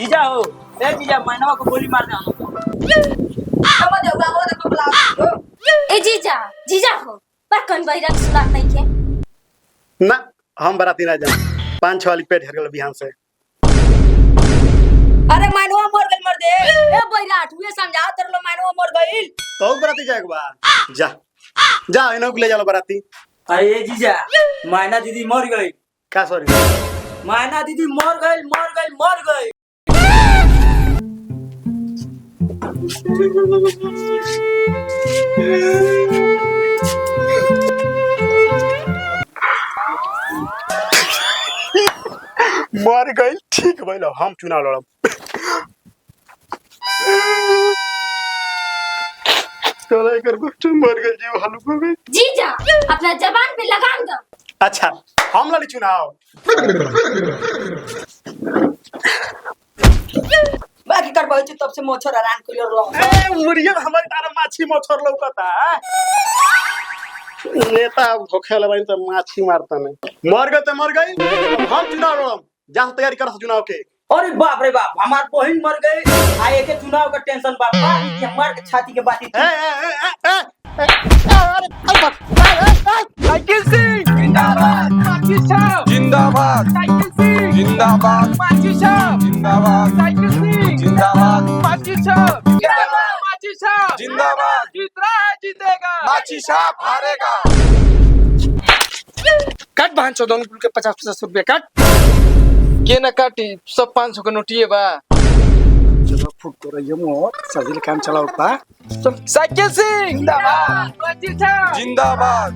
जीजा हो, ए जीजा मैनवा को गोली मार दे। ए जीजा जीजा हो पर कौन बहिरा सुनात नहीं के ना हम बराती ना जाए 5-6 वाली पेट हर गल बिहान से। अरे मानवा मर गइल मर दे ए बहिरा तुए समझाओ तेरे लो मानवा मर गइल तो बराती जाएगा बा जा जा इनको ले जाओ बराती। अरे ए जीजा मैना दीदी मर गई। का सॉरी मैना दीदी मर गई मर गई मर गई। मर गई ठीक भइल हम चुनाव लड़ब। चला एकर गोष्ट मर गई जीव हलुक हो गई। जीजा अपना जबान पे लगाम दो। अच्छा हम लड़ी चुनाव बाकी कर बहुत तब से मोछर हरान कइलो रो ए मुरिया हमारे तारा माछी मछर लौकता नेता धोखे लबाइन त माछी मारता नहीं। मर गए तो मर गई हम चुनाव लड़ब जा तैयारी कर चुनाव के। अरे बाप रे बाप हमार बहन मर गई आए के चुनाव का टेंशन बापा कि हमार के छाती के बाती साइकिल सिंह जिंदाबाद माची साहब जिंदाबाद साइकिल सिंह जिंदाबाद माची साहब जिंदाबाद साइकिल सिंह जिंदाबाद माची साहब जिंदाबाद माची साहब जिंदाबाद जीत रहा है जीतेगा माची साहब हारेगा। काट 500 दोनों कुल के 50-50 रुपया काट के ना काटी सब 500 का नोटिए बा। चलो फुक कर रही मो सजिल काम चलाओ पा। साइकिल सिंह जिंदाबाद माची साहब जिंदाबाद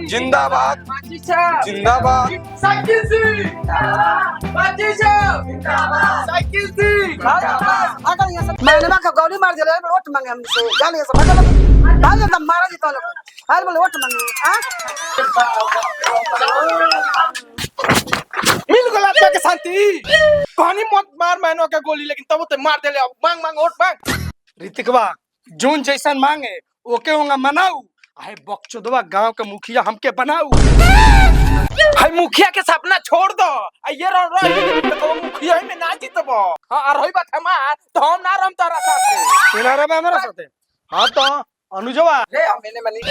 जिंदाबाद माची साहब जिंदाबाद साइकिल सिंह जिंदाबाद माची साहब जिंदाबाद साइकिल सिंह जिंदाबाद। अगर ये सब मानवा का गौरी मार देले वोट मांगे हमसे जान ये सब भाग जा मारा जी तो लोग हाल बोले वोट मांगे हां मिल गला आपका के शांति कहानी मत मार मैनो के गोली लेकिन तब तो मार देले मांग मांग वोट मांग। ऋतिकवा जोन जैसन मांगे ओके होगा मनाऊ आहे बकचोदवा गांव के मुखिया हमके बनाऊ। भाई मुखिया के सपना छोड़ दो ये तो मुखिया में ना जीतबो हां और होई बात हमार तो हम ना रम तारा साथे तेरा में हमारा साथे। हां तो अनुजवा रे हम मैंने मनी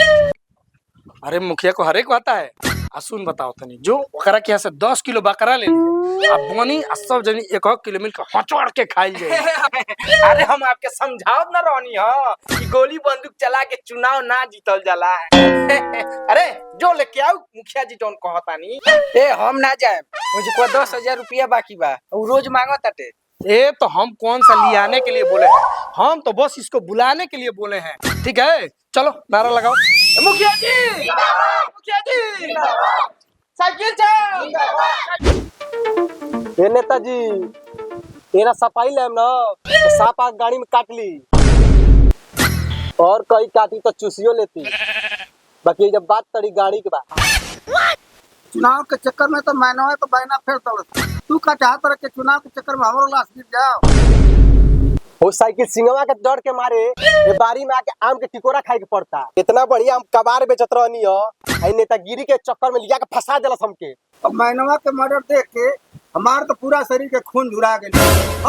अरे मुखिया को हर एक आता है आ सुन बताओ तनी जो ओकरा के यहाँ से 10 किलो बकरा ले लिए अब बनी सब जनी 1 किलो मिल के हचोड़ के खाई जाए। अरे हम आपके समझाओ ना रोनी हो कि गोली बंदूक चला के चुनाव ना जीतल जाला। अरे जो लेके आओ मुखिया जी टोन कहतानी ए हम ना जाए मुझे को 10,000 रुपया बाकी बा और रोज मांगो ताटे। ए तो हम कौन सा लियाने के लिए बोले हैं हम तो बस इसको बुलाने के लिए बोले हैं। ठीक है चलो नारा लगाओ मुखिया जी साइकिल ए नेताजी तेरा सफाई लेम ना तो साप आग गाड़ी में काट ली और कई काटी तो चूसियो लेती बाकी जब बात तड़ी गाड़ी के बात चुनाव के चक्कर में तो मैनवा तो बहना फेर तोड़ तू का चाहत रह के चुनाव के चक्कर में हमरो लाश गिर जाओ वो साइकिल सिंगवा के डर के मारे ये बारी में आके आम के टिकोरा खाए के पड़ता। इतना बढ़िया हम कबार बेचत रहनी हो आई नेतागिरी के चक्कर में लिया के फंसा देलस हमके। अब मैनवा के मर्डर देख के हमार तो पूरा शरीर के खून झुरा गेल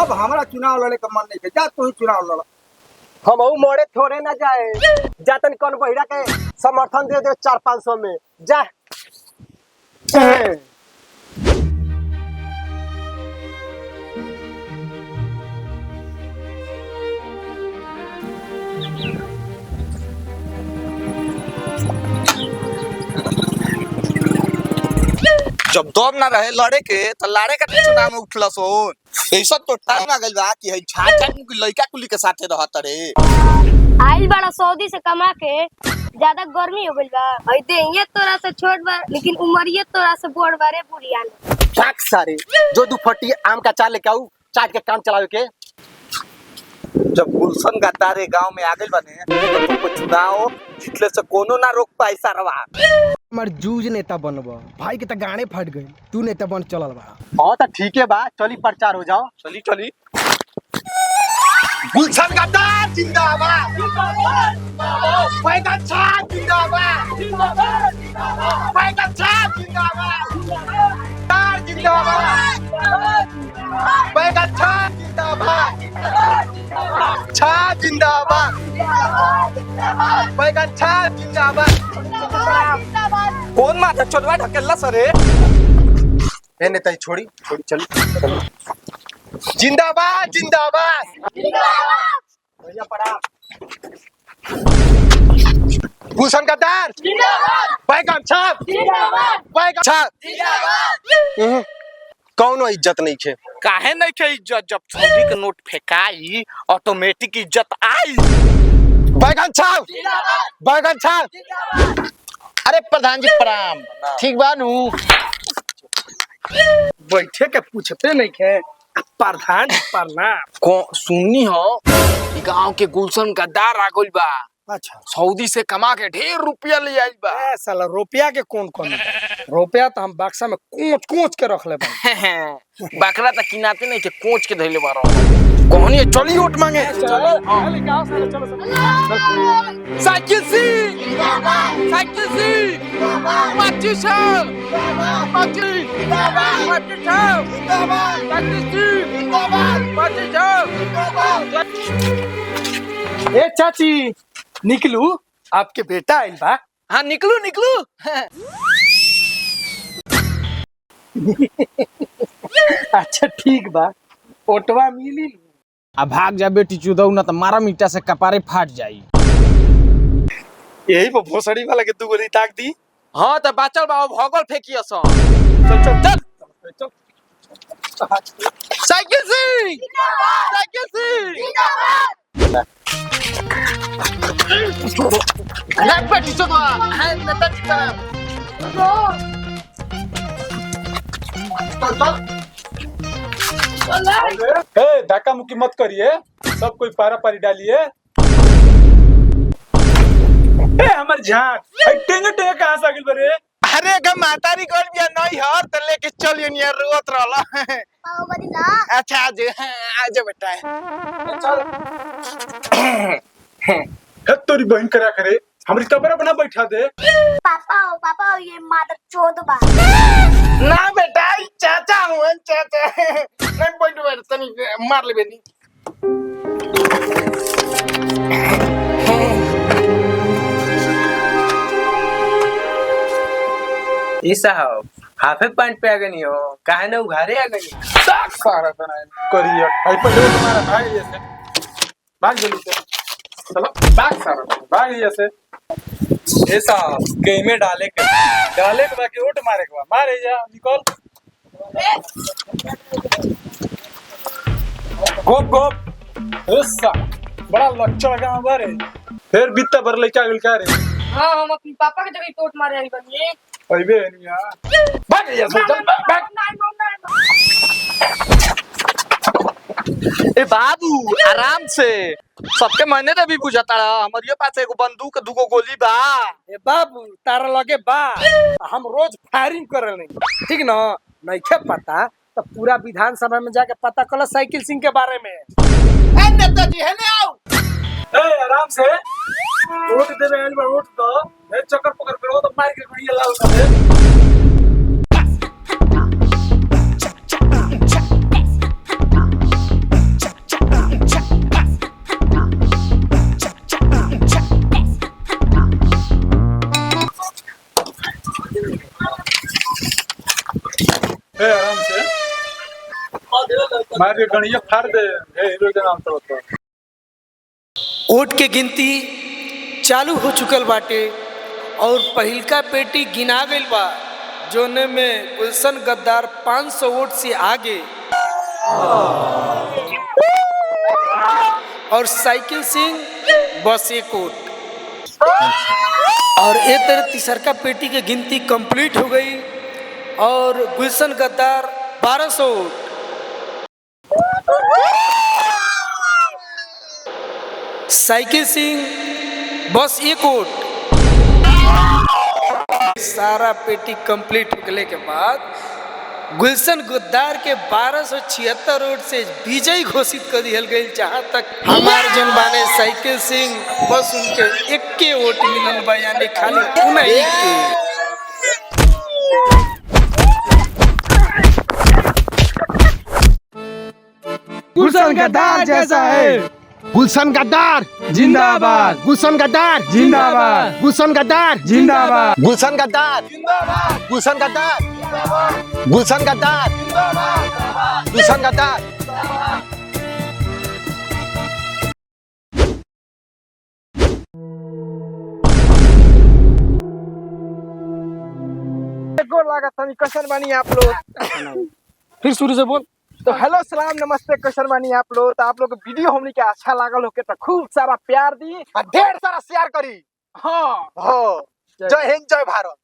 अब हमारा चुनाव लड़े का मन नहीं है जा तू ही चुनाव लड़। हम मोड़े थोड़े ना जाए जातन कौन बहिरा के समर्थन दे दे 400-500 में जा। जब दम ना रहे लड़े के तो लड़े के चुनाव में उठला सोन ऐसा तो टाइम आ गइल बा कि है छाछा के लइका कुली के साथे रहत रे आइल बड़ा सऊदी से कमा के ज्यादा गर्मी हो गइल बा हई देहिए तोरा से छोट बा लेकिन उमरिए तोरा से बड़ बारे बुढ़िया चाक सारे जो दुफटी आम का चाट लेके आऊ चाट के काम चलावे के। जब गुलशन गद्दारे गांव में आ गइल बने तो तुमको चुनाव जितले से कोनो ना रोक पाई सरवा हमार जूझ नेता बनबो भाई के त गाने फट गई तू नेता बन चलल बा। हां त ठीक है बा चली प्रचार हो जाओ चली चली गुलशन गद्दार जिंदाबाद बैगन छाप जिंदाबाद बैगन छाप जिंदाबाद बैगन छाप जिंदाबाद बैगन छाप जिंदाबाद कौन माथा छोड़वा ढकेला सरे ए नेता छोड़ी छोड़ी चल जिंदाबाद जिंदाबाद भैया प्रणाम भूषण गद्दार बैगन छाप बैगन छाप कौनो इज्जत नहीं है काहे नहीं के इज्जत जब सऊदी के नोट फेंकाई ऑटोमेटिक इज्जत आई बैगन छाप बैगन छाप अरे प्रधान जी प्रणाम ठीक बानू बैठे के पूछते नहीं के प्रधान प्रणाम को सुननी हो कि गांव के गुलशन गद्दार आ गइल बा अच्छा सऊदी से कमा के ढेर रुपया ले आइल बा ए साला रुपया के कौन कौन रुपया तो हम बक्सा में कोच कोच के रख ले बकरा त किनाते नहीं के कोच के धइले बारो कहनी चली वोट मांगे साइकिल सी साइकिल सी माची साहब माची माची साहब साइकिल सी माची साहब ए चाची निकलू आपके बेटा आइल बा हाँ निकलू निकलू अच्छा ठीक बा ओटवा मिली अब भाग जा बेटी चुदऊ ना तो मारा मीटा से कपारे फाट जाई यही पर भोसड़ी वाला के 2 गोली ताक दी हाँ तो बाचल बा भगल फेंकिया सन चल चल चल साइकिल सी साइकिल सी नहीं बेटी चुदवा है नेता जी का धक्का मुक्की मत करिए सब कोई पारा पारी डालिए हमार झाट टेंगे टेंगे कहाँ से आगिल बरे अरे ग मातारी गोल बिया नहीं हर त लेके चलिए नियर रोत रहला अच्छा आज आज बेटा है तोरी बहन करा करे हमरी कबर अपना बैठा दे पापा ये मादर चोद बा ना बेटा ई चाचा हूं चाचा नहीं बैठ बैठ तनी मार ले बेनी ई साहब हाफे पैंट पे आ गई हो काहे ना उघारे आ गई साक सारा बनाए करिए आई पहले तुम्हारा भाग जैसे भाग जल्दी से चलो भाग सारा भाग जैसे ए साहब गेम में डाले के बाकी ओट मारे के मारे जा निकल गोप गोप ऐसा बड़ा लच्चा लगा हमारे फिर बित्ता भर लेके आगल का रे हां हम अपने पापा के जगह टोट मारे आई बनी अबे निया भाग जैसे चल भाग ए बाबू आराम से सबके महीने तो भी बुझाता रहा हमारे पास एगो बंदूक 2 गोली बा ए बाबू तारा लगे बा हम रोज फायरिंग करे नहीं ठीक ना नहीं खे पता तो पूरा विधानसभा में जाके पता कल साइकिल सिंह के बारे में ए नेताजी है ने आओ ए आराम से वोट देवे आइल बा वोट दो ए चक्कर पकड़ करो तो मार के गुड़िया लाल कर दे आराम से मार के गणिया फाड़ दे हीरो के नाम तो वोट के गिनती चालू हो चुकल बाटे और पहिलका पेटी गिना गइल बा जोने में गुलशन गद्दार 500 वोट से आगे और साइकिल सिंह बस 1 वोट और एक तरह तीसरका पेटी के गिनती कंप्लीट हो गई और गुलशन गद्दार 1200 वोट साइकिल सिंह बस 1 वोट सारा पेटी कंप्लीट होने के बाद गुलशन गद्दार के 1276 वोट से विजयी घोषित कर दिया गई। जहाँ तक हमारे जन बाने साइकिल सिंह बस उनके 1 वोट मिलल बा यानी खाली उन्हें 1 के। गुलशन गद्दार जैसा है गुलशन गद्दार जिंदाबाद गुलशन गद्दार जिंदाबाद गुलशन गद्दार जिंदाबाद गुलशन गद्दार गुलशन गद्दार गुलशन गद्दार गुलशन गद्दार गोर लागत तनी कैसन बानी आप लोग फिर शुरू से बोल तो हेलो सलाम नमस्ते कैसन बानी आप लोग तो आप लोग को वीडियो हमनी के अच्छा लागल होके तो खूब सारा प्यार दी और ढेर सारा शेयर करी हाँ हो जय हिंद जय भारत।